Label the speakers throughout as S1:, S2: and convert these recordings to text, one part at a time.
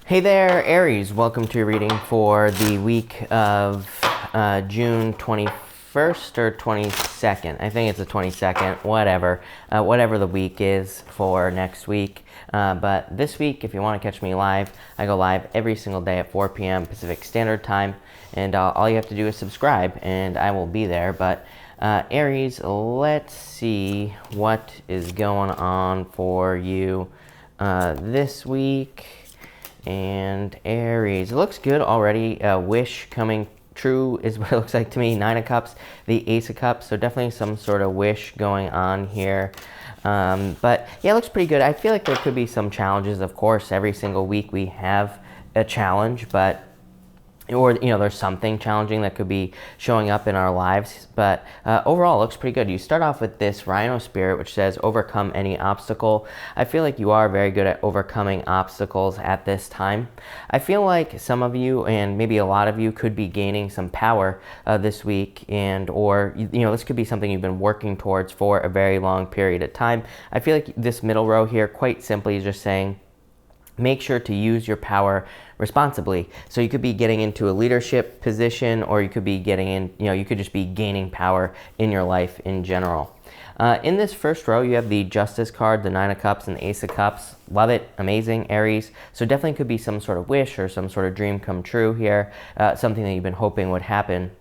S1: Hey there, Aries. Welcome to your reading for the week of June 21st or 22nd. I think it's the 22nd, whatever the week is for next week. But this week, if you want to catch me live, I go live every single day at 4 p.m. Pacific Standard Time. And all you have to do is subscribe, and I will be there. But Aries, let's see what is going on for you this week. And Aries, it looks good already. Wish coming true is what it looks like to me. 9 of Cups, the Ace of Cups. So definitely some sort of wish going on here. But yeah, it looks pretty good. I feel like there could be some challenges. Of course, every single week we have a challenge, but there's something challenging that could be showing up in our lives. But overall, it looks pretty good. You start off with this Rhino Spirit, which says overcome any obstacle. I feel like you are very good at overcoming obstacles at this time. I feel like some of you, and maybe a lot of you, could be gaining some power this week, or this could be something you've been working towards for a very long period of time. I feel like this middle row here, quite simply, is just saying, make sure to use your power responsibly. So you could be getting into a leadership position, or you could be getting in, you could just be gaining power in your life in general. In this first row, you have the Justice card, the 9 of Cups, and the Ace of Cups. Love it. Amazing, Aries. So definitely could be some sort of wish or some sort of dream come true here, something that you've been hoping would happen.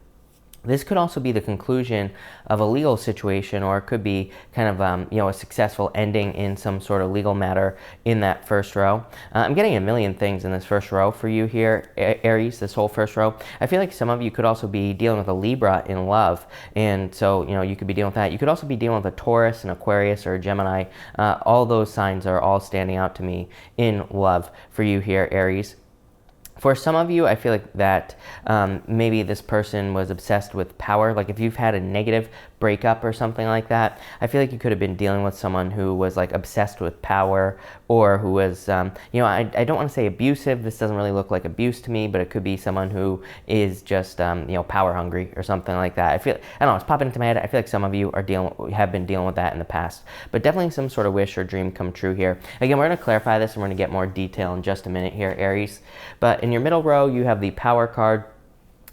S1: This could also be the conclusion of a legal situation, or it could be kind of, a successful ending in some sort of legal matter in that first row. I'm getting a million things in this first row for you here, Aries, this whole first row. I feel like some of you could also be dealing with a Libra in love, and so, you could be dealing with that. You could also be dealing with a Taurus, an Aquarius, or a Gemini. All those signs are all standing out to me in love for you here, Aries. For some of you, I feel like that maybe this person was obsessed with power. Like if you've had a negative breakup or something like that, I feel like you could have been dealing with someone who was like obsessed with power, or who was, I don't want to say abusive. This doesn't really look like abuse to me, but it could be someone who is just, power hungry or something like that. I don't know, it's popping into my head. I feel like some of you have been dealing with that in the past, but definitely some sort of wish or dream come true here. Again, we're going to clarify this and we're going to get more detail in just a minute here, Aries. But in your middle row, you have the Power card.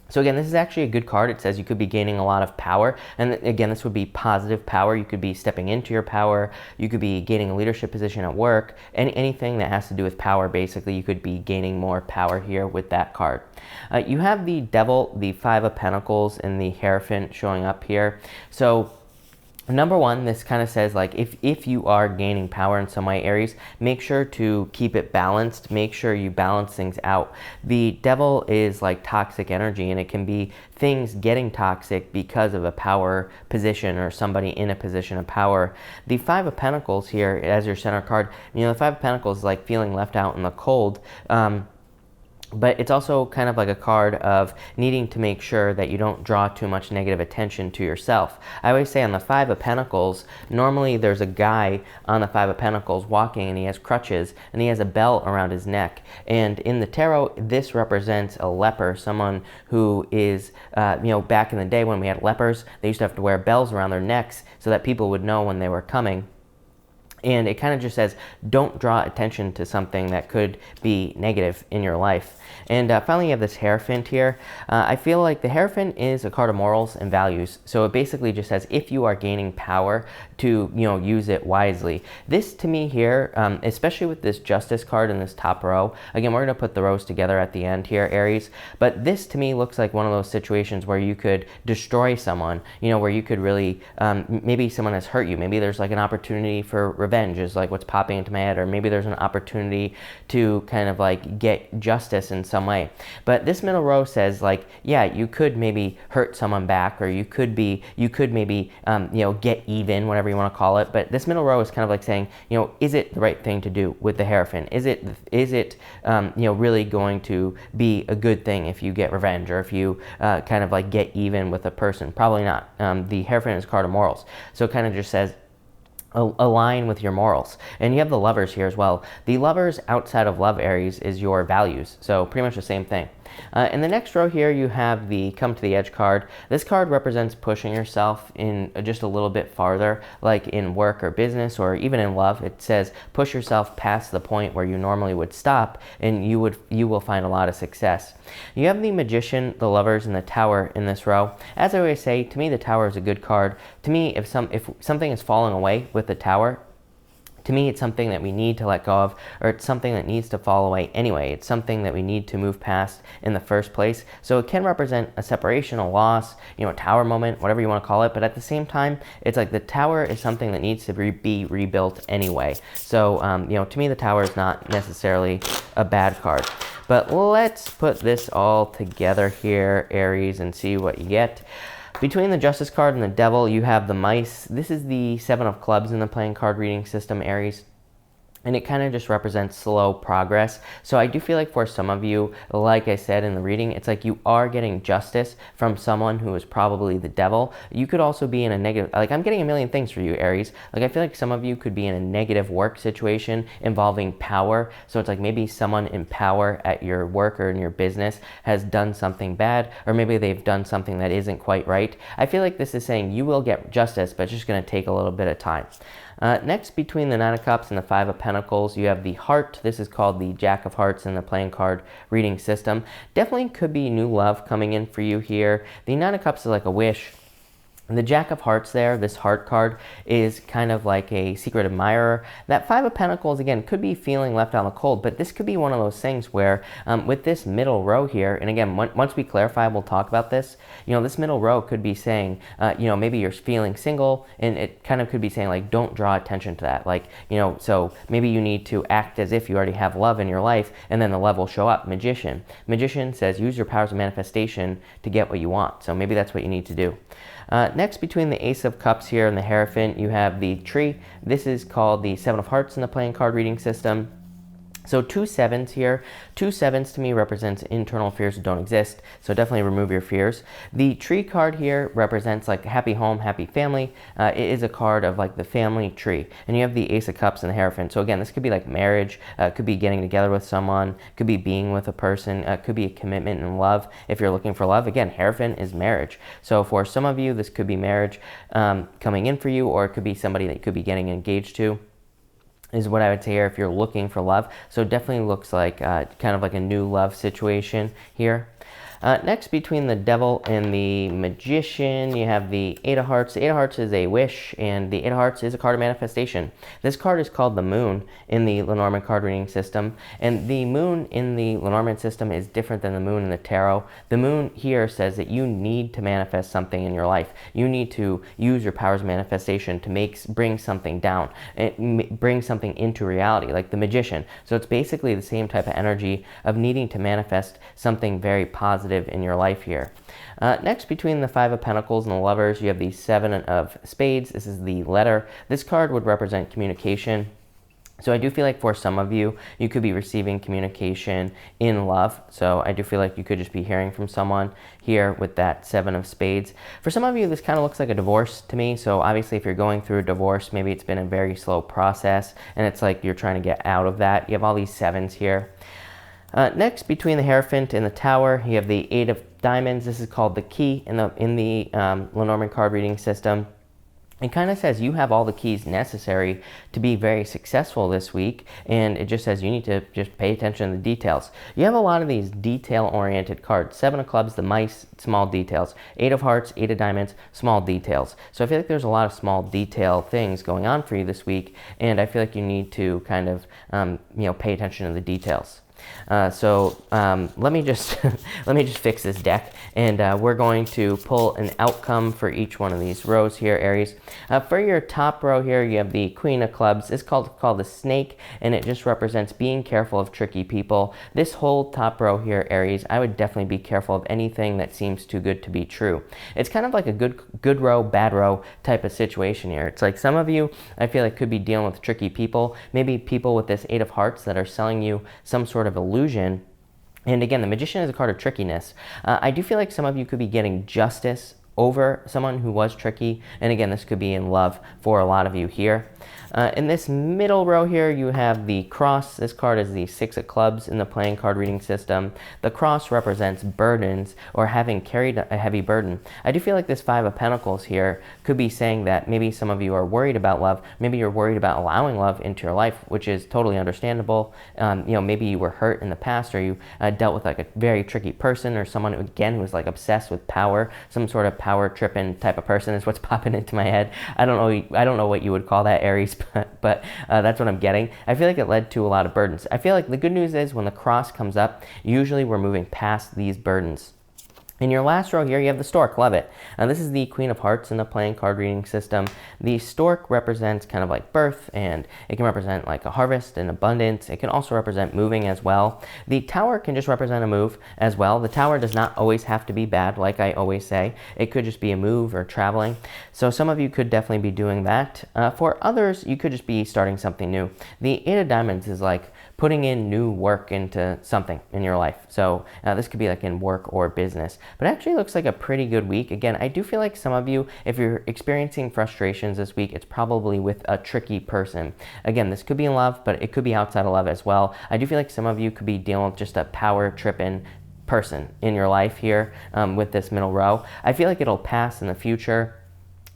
S1: So again, this is actually a good card. It says you could be gaining a lot of power. And again, this would be positive power. You could be stepping into your power. You could be gaining a leadership position at work. Anything that has to do with power, basically, you could be gaining more power here with that card. You have the Devil, the 5 of Pentacles, and the Hierophant showing up here. So number one, this kind of says, like, if you are gaining power in some way, Aries, make sure to keep it balanced. Make sure you balance things out. The Devil is like toxic energy, and it can be things getting toxic because of a power position or somebody in a position of power. The 5 of Pentacles here as your center card, the 5 of Pentacles is like feeling left out in the cold. But it's also kind of like a card of needing to make sure that you don't draw too much negative attention to yourself. I always say on the 5 of Pentacles, normally there's a guy on the 5 of Pentacles walking, and he has crutches and he has a bell around his neck. And in the tarot, this represents a leper, someone who is, back in the day when we had lepers, they used to have to wear bells around their necks so that people would know when they were coming. And it kind of just says, don't draw attention to something that could be negative in your life. And finally, you have this Hierophant here. I feel like the Hierophant is a card of morals and values. So it basically just says, if you are gaining power, to use it wisely. This to me here, especially with this Justice card in this top row, again, we're going to put the rows together at the end here, Aries, but this to me looks like one of those situations where you could destroy someone, where you could really, maybe someone has hurt you. Maybe there's like an opportunity for revenge is like what's popping into my head, or maybe there's an opportunity to kind of like get justice in some way. But this middle row says, like, yeah, you could maybe hurt someone back, or you could maybe, get even, whatever you want to call it. But this middle row is kind of like saying, is it the right thing to do with the Hierophant? Is it really going to be a good thing if you get revenge, or if you kind of like get even with a person? Probably not. The Hierophant is a card of morals. So it kind of just says, align with your morals. And you have the Lovers here as well. The Lovers outside of love, Aries, is your values. So pretty much the same thing. In the next row here, you have the Come to the Edge card. This card represents pushing yourself in just a little bit farther, like in work or business or even in love. It says push yourself past the point where you normally would stop, and you will find a lot of success. You have the Magician, the Lovers, and the Tower in this row. As I always say, to me the Tower is a good card. To me, if something is falling away with the Tower, to me, it's something that we need to let go of, or it's something that needs to fall away anyway. It's something that we need to move past in the first place. So it can represent a separation, a loss, a tower moment, whatever you want to call it. But at the same time, it's like the tower is something that needs to be rebuilt anyway. So, to me, the tower is not necessarily a bad card. But let's put this all together here, Aries, and see what you get. Between the Justice card and the Devil, you have the Mice. This is the 7 of Clubs in the playing card reading system, Aries. And it kind of just represents slow progress. So I do feel like for some of you, like I said in the reading, it's like you are getting justice from someone who is probably the devil. You could also be in a negative, like I'm getting a million things for you, Aries. Like I feel like some of you could be in a negative work situation involving power. So it's like maybe someone in power at your work or in your business has done something bad, or maybe they've done something that isn't quite right. I feel like this is saying you will get justice, but it's just going to take a little bit of time. Next, between the 9 of Cups and the 5 of Pentacles, you have the Heart. This is called the Jack of Hearts in the playing card reading system. Definitely could be new love coming in for you here. The 9 of Cups is like a wish. The Jack of Hearts there, this Heart card, is kind of like a secret admirer. That 5 of Pentacles, again, could be feeling left out in the cold, but this could be one of those things where with this middle row here, and again, once we clarify, we'll talk about this, this middle row could be saying, maybe you're feeling single, and it kind of could be saying, like, don't draw attention to that. Like, so maybe you need to act as if you already have love in your life, and then the love will show up. Magician. Magician says use your powers of manifestation to get what you want. So maybe that's what you need to do. Next, between the Ace of Cups here and the Hierophant, you have the Tree. This is called the 7 of Hearts in the playing card reading system. So 2 7s here. 2 7s to me represents internal fears that don't exist. So definitely remove your fears. The Tree card here represents like happy home, happy family. It is a card of like the family tree. And you have the Ace of Cups and the Hierophant. So again, this could be like marriage. Could be getting together with someone. Could be being with a person. Could be a commitment and love. If you're looking for love, again, Hierophant is marriage. So for some of you, this could be marriage coming in for you, or it could be somebody that you could be getting engaged to, is what I would say here if you're looking for love. So it definitely looks like kind of like a new love situation here. Next, between the Devil and the Magician, you have the 8 of Hearts. The 8 of Hearts is a wish, and the 8 of Hearts is a card of manifestation. This card is called the Moon in the Lenormand card reading system, and the Moon in the Lenormand system is different than the Moon in the Tarot. The Moon here says that you need to manifest something in your life. You need to use your powers of manifestation to bring something down, and bring something into reality, like the Magician. So it's basically the same type of energy of needing to manifest something very positive in your life here. Next, between the 5 of Pentacles and the Lovers, you have the 7 of Spades. This is the Letter. This card would represent communication. So I do feel like for some of you, you could be receiving communication in love. So I do feel like you could just be hearing from someone here with that 7 of Spades. For some of you, this kind of looks like a divorce to me. So obviously, if you're going through a divorce, maybe it's been a very slow process, and it's like you're trying to get out of that. You have all these 7s here. Next, between the Hierophant and the Tower, you have the 8 of Diamonds. This is called the Key in the Lenormand card reading system. It kind of says you have all the keys necessary to be very successful this week, and it just says you need to just pay attention to the details. You have a lot of these detail-oriented cards. 7 of Clubs, the Mice, small details. 8 of Hearts, 8 of Diamonds, small details. So I feel like there's a lot of small detail things going on for you this week, and I feel like you need to kind of pay attention to the details. Let me just fix this deck, and we're going to pull an outcome for each one of these rows here, Aries. For your top row here, you have the Queen of Clubs. It's called the Snake, and it just represents being careful of tricky people. This whole top row here, Aries, I would definitely be careful of anything that seems too good to be true. It's kind of like a good row, bad row type of situation here. It's like some of you, I feel like, could be dealing with tricky people, maybe people with this 8 of Hearts that are selling you some sort of illusion. And again, the Magician is a card of trickiness. I do feel like some of you could be getting justice over someone who was tricky, and again, this could be in love for a lot of you here. In this middle row here, you have the cross. This card is the Six of Clubs in the playing card reading system. The cross represents burdens or having carried a heavy burden. I do feel like this Five of Pentacles here could be saying that maybe some of you are worried about love. Maybe you're worried about allowing love into your life, which is totally understandable. Maybe you were hurt in the past, or you dealt with like a very tricky person, or someone, again, who was like obsessed with power. Some sort of power tripping type of person is what's popping into my head. I don't know what you would call that, Aries, but that's what I'm getting. I feel like it led to a lot of burdens. I feel like the good news is when the cross comes up, usually we're moving past these burdens. In your last row here, you have the stork. Love it. This is the Queen of Hearts in the playing card reading system. The stork represents kind of like birth, and it can represent like a harvest and abundance. It can also represent moving as well. The tower can just represent a move as well. The tower does not always have to be bad, like I always say. It could just be a move or traveling. So some of you could definitely be doing that. For others, you could just be starting something new. The Eight of Diamonds is like putting in new work into something in your life. So this could be like in work or business, but it actually looks like a pretty good week. Again, I do feel like some of you, if you're experiencing frustrations this week, it's probably with a tricky person. Again, this could be in love, but it could be outside of love as well. I do feel like some of you could be dealing with just a power tripping person in your life here with this middle row. I feel like it'll pass in the future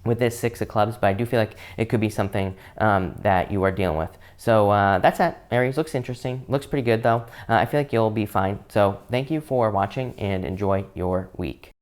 S1: with this Six of Clubs, but I do feel like it could be something that you are dealing with. So that's that, Aries. Looks interesting. Looks pretty good, though. I feel like you'll be fine. So thank you for watching, and enjoy your week.